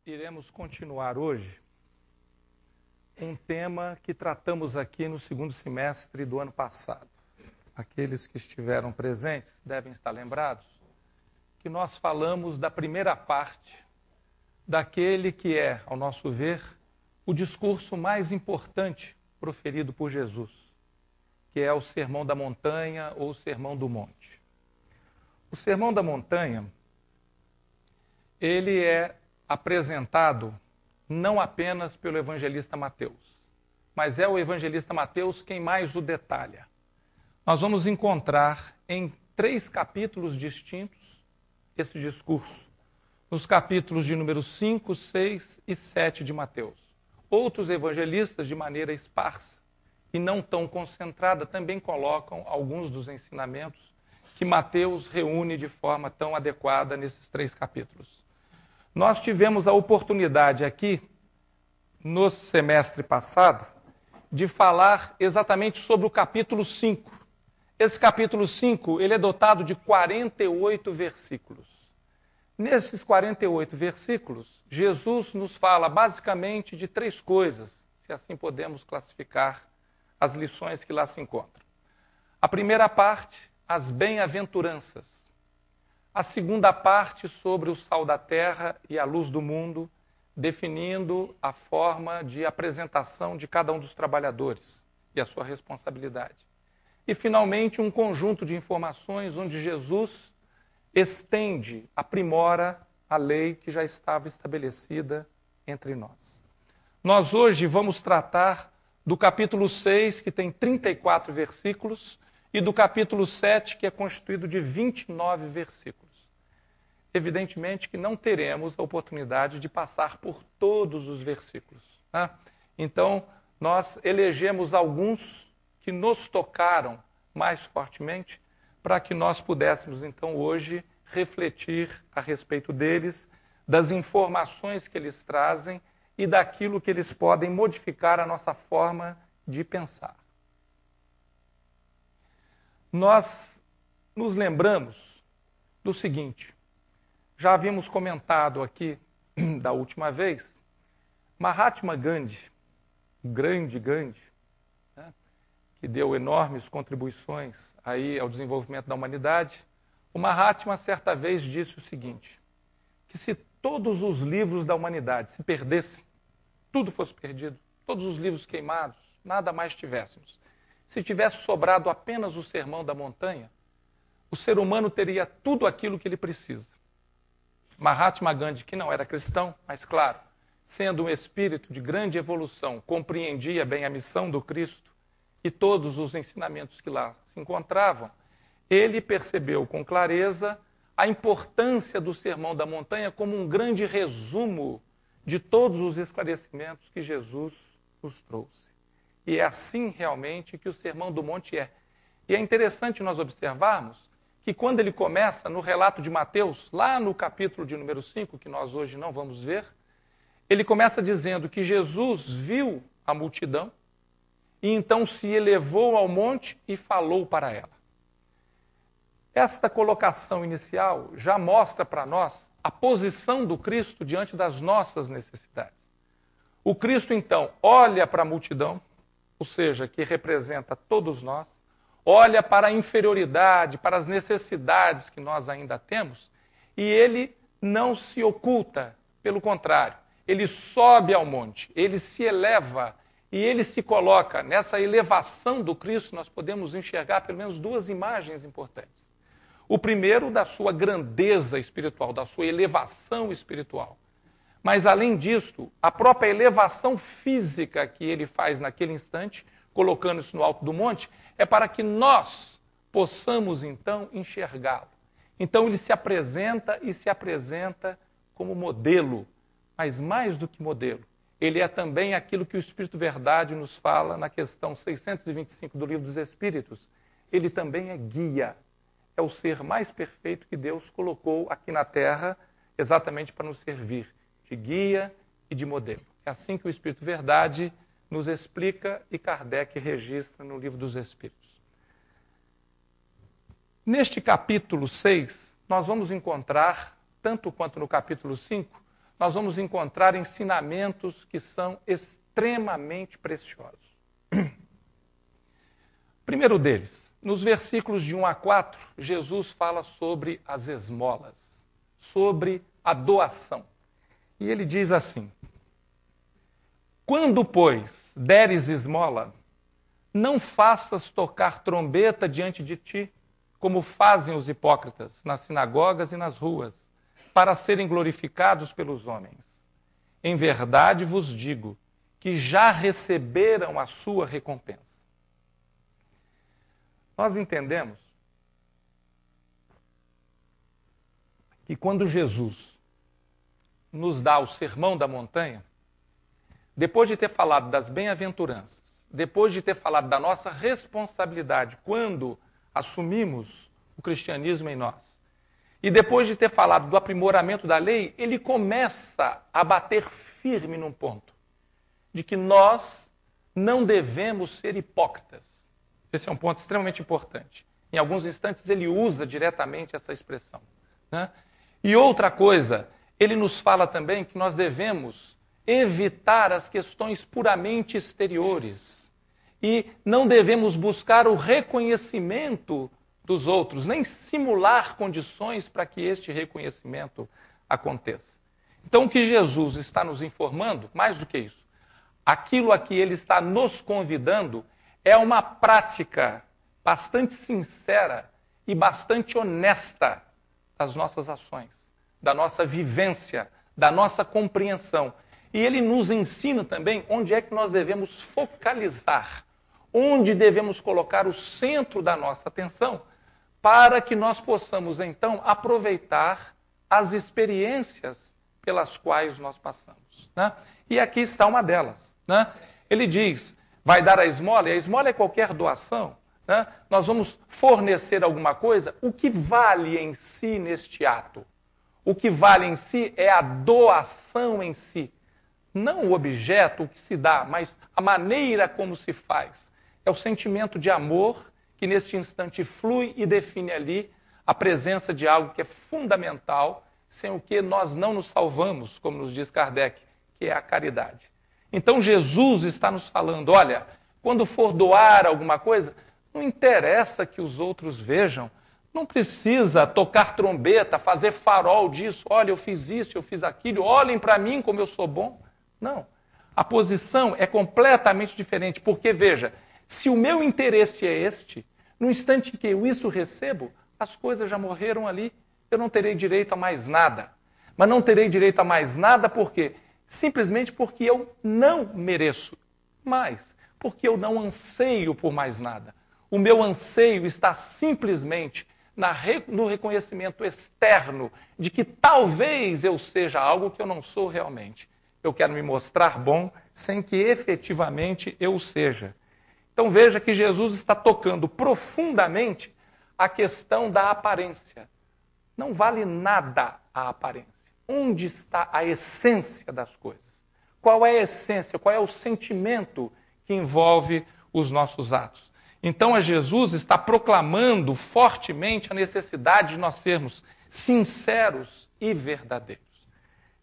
iremos continuar hoje um tema que tratamos aqui no segundo semestre do ano passado. Aqueles que estiveram presentes devem estar lembrados que nós falamos da primeira parte daquele que é, ao nosso ver, o discurso mais importante proferido por Jesus, que é o Sermão da Montanha ou o Sermão do Monte. O Sermão da Montanha, ele é apresentado não apenas pelo evangelista Mateus, mas é o evangelista Mateus quem mais o detalha. Nós vamos encontrar em 3 capítulos distintos esse discurso, nos capítulos de número 5, 6 e 7 de Mateus. Outros evangelistas, de maneira esparsa e não tão concentrada, também colocam alguns dos ensinamentos que Mateus reúne de forma tão adequada nesses 3 capítulos. Nós tivemos a oportunidade aqui, no semestre passado, de falar exatamente sobre o capítulo 5. Esse capítulo 5, ele é dotado de 48 versículos. Nesses 48 versículos, Jesus nos fala basicamente de 3 coisas, se assim podemos classificar as lições que lá se encontram. A primeira parte, as bem-aventuranças. A segunda parte, sobre o sal da terra e a luz do mundo, definindo a forma de apresentação de cada um dos trabalhadores e a sua responsabilidade. E, finalmente, um conjunto de informações onde Jesus estende, aprimora a lei que já estava estabelecida entre nós. Nós hoje vamos tratar do capítulo 6, que tem 34 versículos, e do capítulo 7, que é constituído de 29 versículos. Evidentemente que não teremos a oportunidade de passar por todos os versículos, né? Então, nós elegemos alguns que nos tocaram mais fortemente para que nós pudéssemos, então, hoje refletir a respeito deles, das informações que eles trazem e daquilo que eles podem modificar a nossa forma de pensar. Nós nos lembramos do seguinte: já havíamos comentado aqui da última vez, Mahatma Gandhi, o grande Gandhi, né, que deu enormes contribuições aí ao desenvolvimento da humanidade. O Mahatma certa vez disse o seguinte, que se todos os livros da humanidade se perdessem, tudo fosse perdido, todos os livros queimados, nada mais tivéssemos, se tivesse sobrado apenas o Sermão da Montanha, o ser humano teria tudo aquilo que ele precisa. Mahatma Gandhi, que não era cristão, mas claro, sendo um espírito de grande evolução, compreendia bem a missão do Cristo e todos os ensinamentos que lá se encontravam, ele percebeu com clareza a importância do Sermão da Montanha como um grande resumo de todos os esclarecimentos que Jesus nos trouxe. E é assim realmente que o Sermão do Monte é. E é interessante nós observarmos que quando ele começa no relato de Mateus, lá no capítulo de número 5, que nós hoje não vamos ver, ele começa dizendo que Jesus viu a multidão e então se elevou ao monte e falou para ela. Esta colocação inicial já mostra para nós a posição do Cristo diante das nossas necessidades. O Cristo, então, olha para a multidão, ou seja, que representa todos nós, olha para a inferioridade, para as necessidades que nós ainda temos, e ele não se oculta, pelo contrário, ele sobe ao monte, ele se eleva e ele se coloca. Nessa elevação do Cristo, nós podemos enxergar pelo menos 2 imagens importantes. O primeiro, da sua grandeza espiritual, da sua elevação espiritual. Mas, além disso, a própria elevação física que ele faz naquele instante, colocando isso no alto do monte, é para que nós possamos, então, enxergá-lo. Então, ele se apresenta e se apresenta como modelo, mas mais do que modelo. Ele é também aquilo que o Espírito Verdade nos fala na questão 625 do Livro dos Espíritos. Ele também é guia. É o ser mais perfeito que Deus colocou aqui na Terra, exatamente para nos servir de guia e de modelo. É assim que o Espírito Verdade nos explica e Kardec registra no Livro dos Espíritos. Neste capítulo 6, nós vamos encontrar, tanto quanto no capítulo 5, nós vamos encontrar ensinamentos que são extremamente preciosos. Primeiro deles, nos versículos de 1 a 4, Jesus fala sobre as esmolas, sobre a doação. E ele diz assim: quando, pois, deres esmola, não faças tocar trombeta diante de ti, como fazem os hipócritas nas sinagogas e nas ruas, para serem glorificados pelos homens. Em verdade vos digo que já receberam a sua recompensa. Nós entendemos que quando Jesus nos dá o Sermão da Montanha, depois de ter falado das bem-aventuranças, depois de ter falado da nossa responsabilidade quando assumimos o cristianismo em nós, e depois de ter falado do aprimoramento da lei, ele começa a bater firme num ponto, de que nós não devemos ser hipócritas. Esse é um ponto extremamente importante. Em alguns instantes ele usa diretamente essa expressão, né? E outra coisa, ele nos fala também que nós devemos evitar as questões puramente exteriores e não devemos buscar o reconhecimento dos outros, nem simular condições para que este reconhecimento aconteça. Então, o que Jesus está nos informando, mais do que isso, aquilo a que ele está nos convidando é uma prática bastante sincera e bastante honesta das nossas ações, da nossa vivência, da nossa compreensão. E ele nos ensina também onde é que nós devemos focalizar, onde devemos colocar o centro da nossa atenção, para que nós possamos, então, aproveitar as experiências pelas quais nós passamos, né? E aqui está uma delas, né? Ele diz: vai dar a esmola, e a esmola é qualquer doação, né? Nós vamos fornecer alguma coisa. O que vale em si neste ato? O que vale em si é a doação em si. Não o objeto, o que se dá, mas a maneira como se faz. É o sentimento de amor que neste instante flui e define ali a presença de algo que é fundamental, sem o que nós não nos salvamos, como nos diz Kardec, que é a caridade. Então Jesus está nos falando: olha, quando for doar alguma coisa, não interessa que os outros vejam, não precisa tocar trombeta, fazer farol disso, olha, eu fiz isso, eu fiz aquilo, olhem para mim como eu sou bom. Não, a posição é completamente diferente, porque veja, se o meu interesse é este, no instante que eu isso recebo, as coisas já morreram ali, eu não terei direito a mais nada. Mas não terei direito a mais nada por quê? Simplesmente porque eu não mereço mais, porque eu não anseio por mais nada. O meu anseio está simplesmente no reconhecimento externo de que talvez eu seja algo que eu não sou realmente. Eu quero me mostrar bom sem que efetivamente eu o seja. Então veja que Jesus está tocando profundamente a questão da aparência. Não vale nada a aparência. Onde está a essência das coisas? Qual é a essência? Qual é o sentimento que envolve os nossos atos? Então, Jesus está proclamando fortemente a necessidade de nós sermos sinceros e verdadeiros.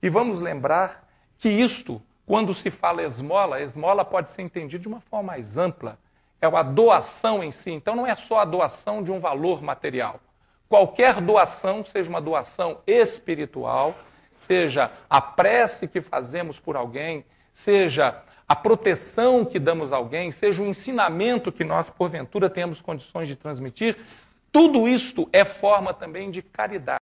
E vamos lembrar que isto, quando se fala esmola, a esmola pode ser entendida de uma forma mais ampla. É a doação em si. Então, não é só a doação de um valor material. Qualquer doação, seja uma doação espiritual, seja a prece que fazemos por alguém, seja a proteção que damos a alguém, seja o ensinamento que nós, porventura, temos condições de transmitir, tudo isto é forma também de caridade.